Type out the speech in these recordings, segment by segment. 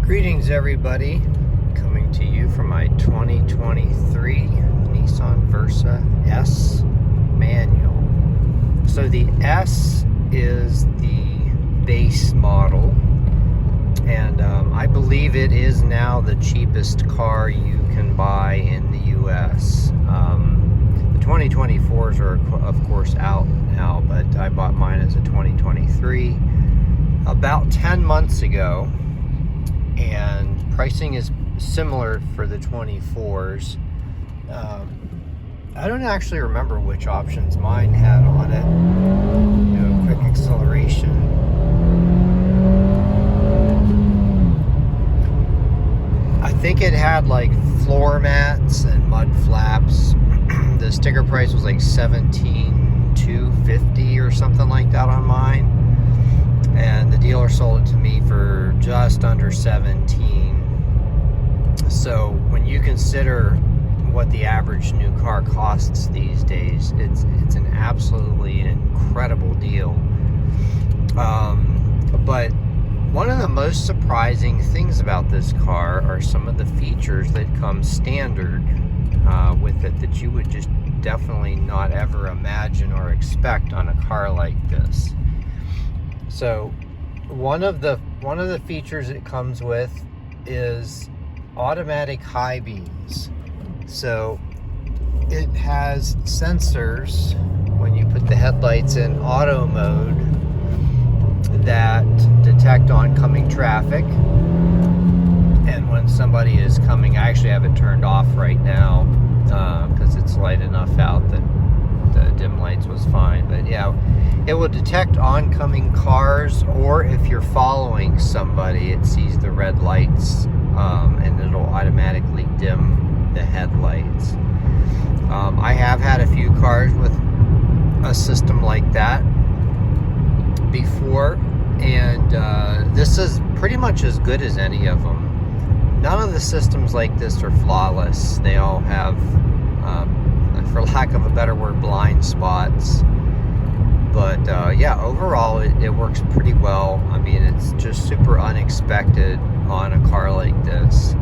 Greetings everybody, coming to you from my 2023 Nissan Versa S manual. So the S is the base model, and I believe it is now the cheapest car you can buy in the US. The 2024s are of course out now, but I bought mine as a 2023 about 10 months ago. And pricing is similar for the 24s. I don't actually remember which options mine had on it. Do a quick acceleration. I think it had like floor mats and mud flaps. The sticker price was like $17,250 or something like that on mine. And the dealer sold it to me for just under 17. So when you consider what the average new car costs these days, it's an absolutely incredible deal. But one of the most surprising things about this car are some of the features that come standard with it that you would just definitely not ever imagine or expect on a car like this. So one of the features it comes with is automatic high beams. So it has sensors when you put the headlights in auto mode that detect oncoming traffic, and when somebody is coming, I actually have it turned off right now because it's light enough out that the dim lights was fine. But yeah, it will detect oncoming cars, or if you're following somebody, it sees the red lights and it'll automatically dim the headlights. I have had a few cars with a system like that before, and this is pretty much as good as any of them. None of the systems like this are flawless. They all have, for lack of a better word, blind spots. But yeah, overall it works pretty well. I mean, it's just super unexpected on a car like this.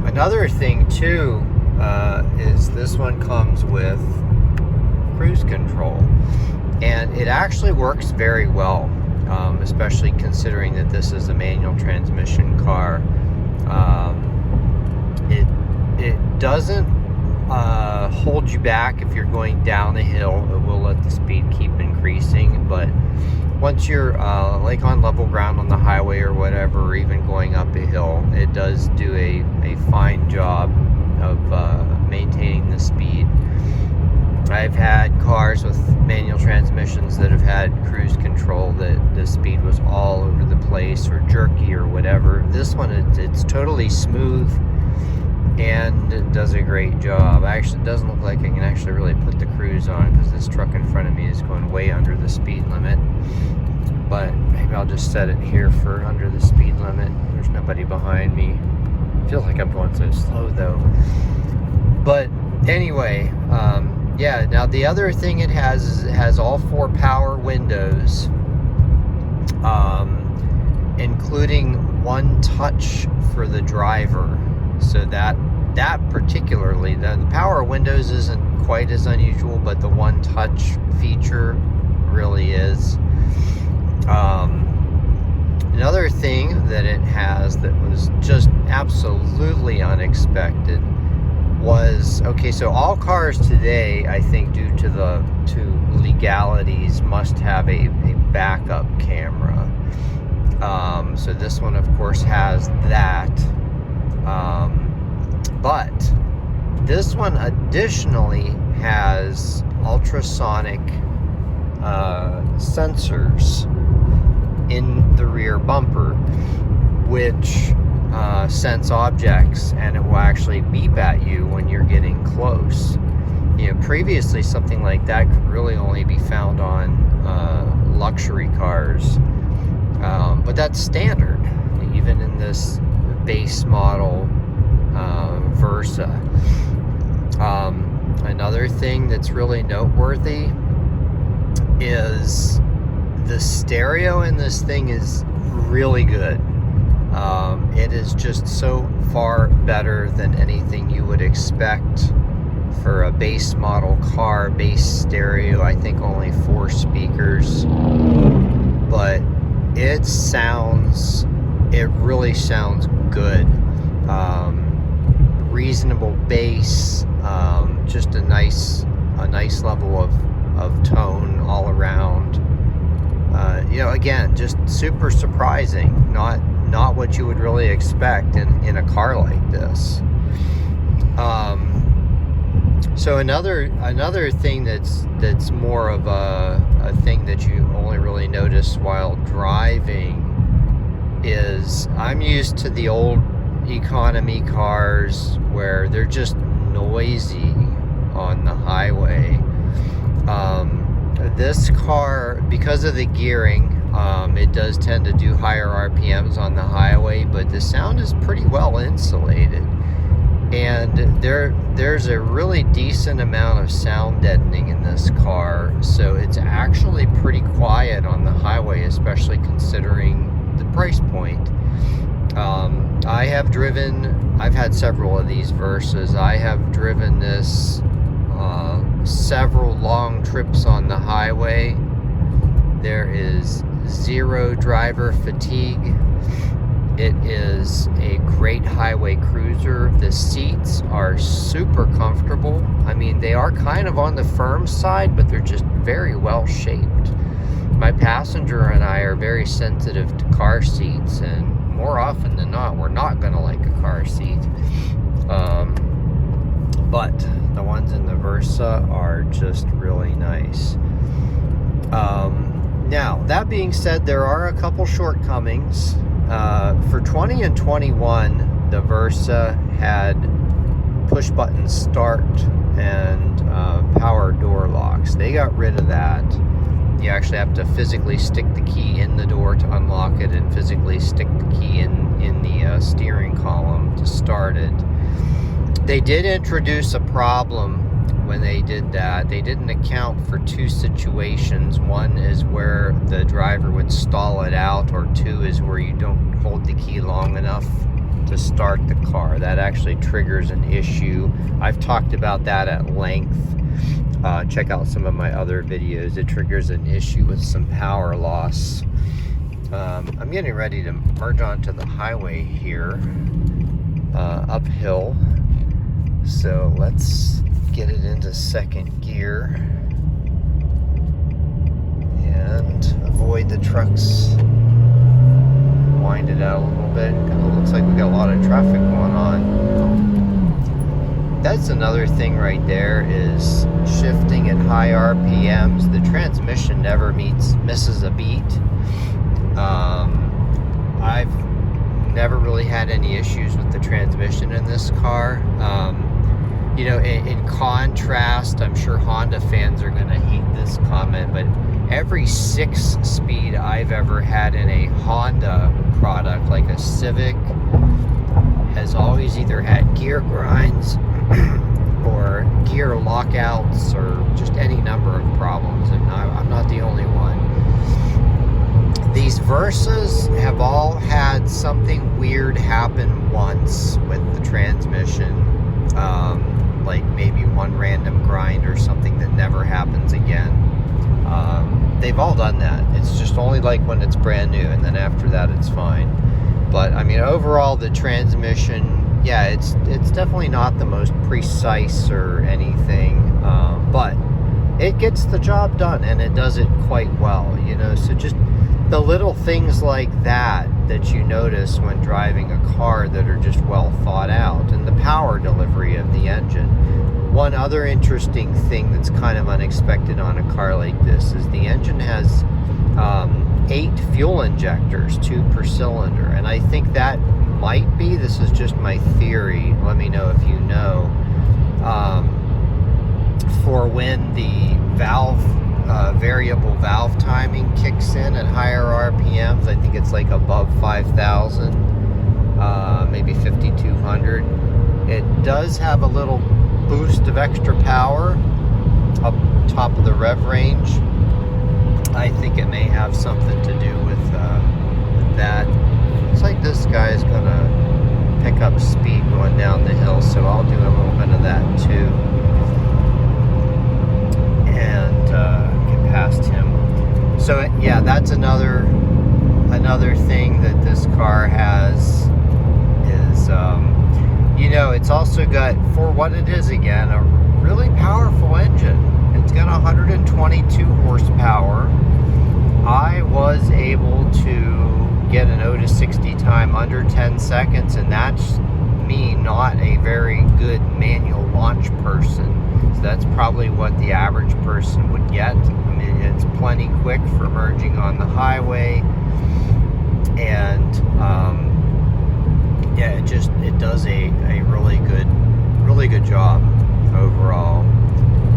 Another thing too is this one comes with cruise control, and it actually works very well, especially considering that this is a manual transmission car. It doesn't hold you back if you're going down the hill. It will let the speed keep increasing, but once you're like on level ground on the highway or whatever, or even going up a hill, it does do a fine job of maintaining the speed. I've had cars with manual transmissions that have had cruise control that the speed was all over the place or jerky or whatever. This one, it's totally smooth, and it does a great job. Actually, it doesn't look like I can actually really put the cruise on because this truck in front of me is going way under the speed limit. But maybe I'll just set it here for under the speed limit. There's nobody behind me. Feels like I'm going so slow though. But anyway, yeah, now the other thing it has is it has all 4 power windows, including one touch for the driver. So that particularly, the power windows isn't quite as unusual, but the one touch feature really is. Another thing that it has that was just absolutely unexpected was, okay, so all cars today, I think due to legalities, must have a backup camera. So this one of course has that. But this one additionally has ultrasonic sensors in the rear bumper, which sense objects, and it will actually beep at you when you're getting close. You know, previously something like that could really only be found on luxury cars, but that's standard even in this base model Versa. Another thing that's really noteworthy is the stereo in this thing is really good. it is just so far better than anything you would expect for a base model car. Base stereo, I think only 4 speakers, but it really sounds good. Reasonable bass, just a nice level of tone all around. Again, just super surprising. Not what you would really expect in a car like this. So another thing that's more of a thing that you only really notice while driving is, I'm used to the old economy cars where they're just noisy on the highway. This car, because of the gearing, it does tend to do higher RPMs on the highway, but the sound is pretty well insulated. And there's a really decent amount of sound deadening in this car, so it's actually pretty quiet on the highway, especially considering the price point. I've had several of these Versas. I have driven this several long trips on the highway. There is zero driver fatigue. It is a great highway cruiser. The seats are super comfortable. I mean, they are kind of on the firm side, but they're just very well shaped. My passenger and I are very sensitive to car seats, and more often than not, we're not going to like a car seat. But the ones in the Versa are just really nice. Now, that being said, there are a couple shortcomings. For 20 and 21, the Versa had push button start and power door locks. They got rid of that. You actually have to physically stick the key in the door to unlock it, and physically stick the key in the steering column to start it. They did introduce a problem when they did that. They didn't account for 2 situations. One is where the driver would stall it out, or 2 is where you don't hold the key long enough to start the car. That actually triggers an issue. I've talked about that at length. Check out some of my other videos. It triggers an issue with some power loss. I'm getting ready to merge onto the highway here, uphill. So let's get it into second gear and avoid the trucks. Wind it out a little bit. It looks like we got a lot of traffic going on. That's another thing right there, is shifting at high RPMs. The transmission never misses a beat. I've never really had any issues with the transmission in this car. In contrast, I'm sure Honda fans are going to hate this comment, but every 6-speed I've ever had in a Honda product, like a Civic, has always either had gear grinds or gear lockouts, or just any number of problems, and I'm not the only one. These Versas have all had something weird happen once with the transmission. Like maybe one random grind or something that never happens again. They've all done that. It's just only like when it's brand new, and then after that it's fine. But I mean, overall, the transmission, yeah, it's definitely not the most precise or anything, but it gets the job done, and it does it quite well, so just the little things like that you notice when driving a car that are just well thought out, and the power delivery of the engine. One other interesting thing that's kind of unexpected on a car like this is the engine has 8 fuel injectors, 2 per cylinder, and I think that might be, this is just my theory, let me know if you know, for when the variable valve timing kicks in at higher RPMs. I think it's like above 5,000, maybe 5,200. It does have a little boost of extra power up top of the rev range. I think it may have something to do with that. Looks like this guy is gonna pick up speed going down the hill, so I'll do a little bit of that too, and get past him. So yeah, that's another thing that this car has is, you know, it's also got, for what it is again, a really powerful engine. It's got 122 horsepower. I was able to get an 0 to 60 time under 10 seconds, and that's me not a very good manual launch person. So that's probably what the average person would get. I mean, it's plenty quick for merging on the highway, and yeah, it does a really good job overall.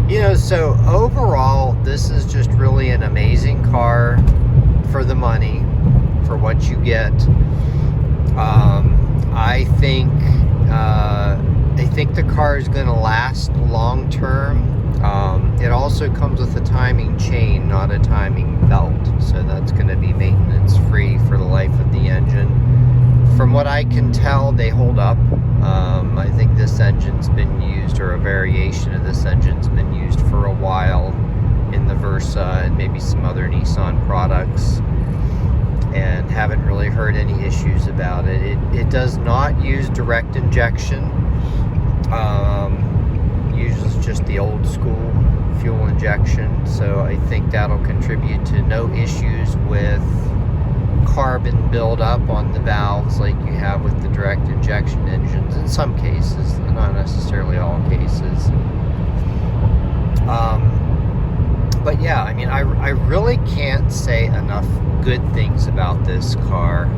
You know, so overall, this is just really an amazing car for the money, for what you get. I think the car is going to last long term. It also comes with a timing chain, not a timing belt, so that's going to be maintenance free for the life of the engine. From what I can tell, they hold up. I think this engine's been used, or a variation of this engine's been used for a while in the Versa and maybe some other Nissan products, and haven't really heard any issues about it. It does not use direct injection. Uses just the old school fuel injection, so I think that'll contribute to no issues with carbon buildup on the valves like you have with the direct injection engines in some cases, not necessarily all cases. But yeah, I mean, I really can't say enough good things about this car.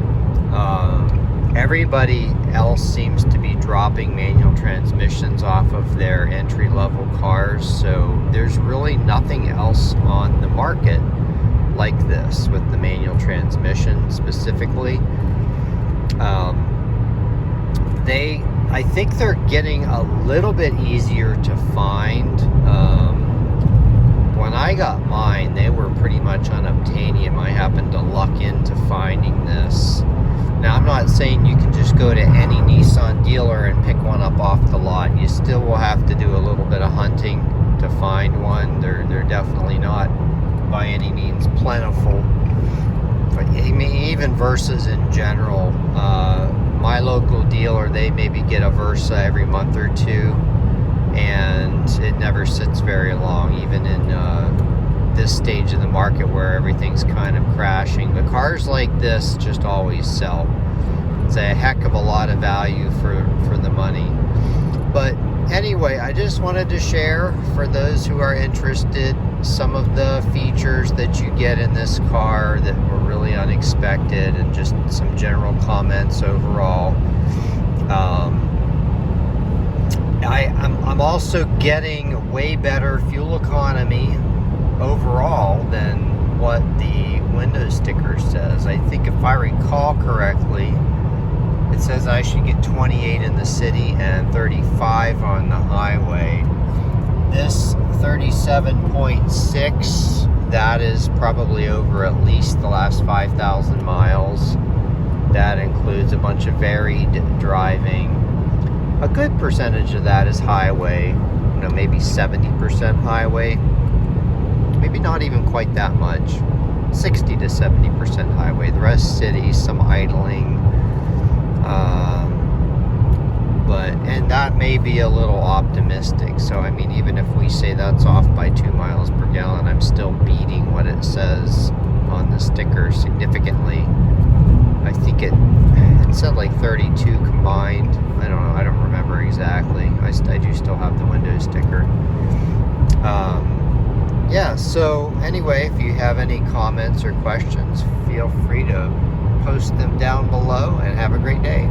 Everybody else seems to be dropping manual transmissions off of their entry-level cars, so there's really nothing else on the market like this with the manual transmission specifically. I think they're getting a little bit easier to find. When I got mine, they were pretty much unobtainium. I happened to luck into finding this. Now, I'm not saying you can just go to any Nissan dealer and pick one up off the lot. You still will have to do a little bit of hunting to find one. They're definitely not by any means plentiful. But I mean, even Versas in general, my local dealer, they maybe get a Versa every month or two, and it never sits very long, even in this stage of the market where everything's kind of crashing. But cars like this just always sell. It's a heck of a lot of value for the money. But anyway, I just wanted to share, for those who are interested, some of the features that you get in this car that were really unexpected, and just some general comments overall. I'm also getting way better fuel economy overall than what the window sticker says. I think if I recall correctly, it says I should get 28 in the city and 35 on the highway. This 37.6, that is probably over at least the last 5,000 miles. That includes a bunch of varied driving. A good percentage of that is highway, you know, maybe 70% highway. Maybe not even quite that much. 60 to 70% highway. The rest city, some idling. And that may be a little optimistic. So I mean, even if we say that's off by 2 miles per gallon, I'm still beating what it says on the sticker significantly. I think it said like 32 combined. I don't know. I don't remember exactly. I do still have the window sticker. Yeah, so anyway, if you have any comments or questions, feel free to post them down below, and have a great day.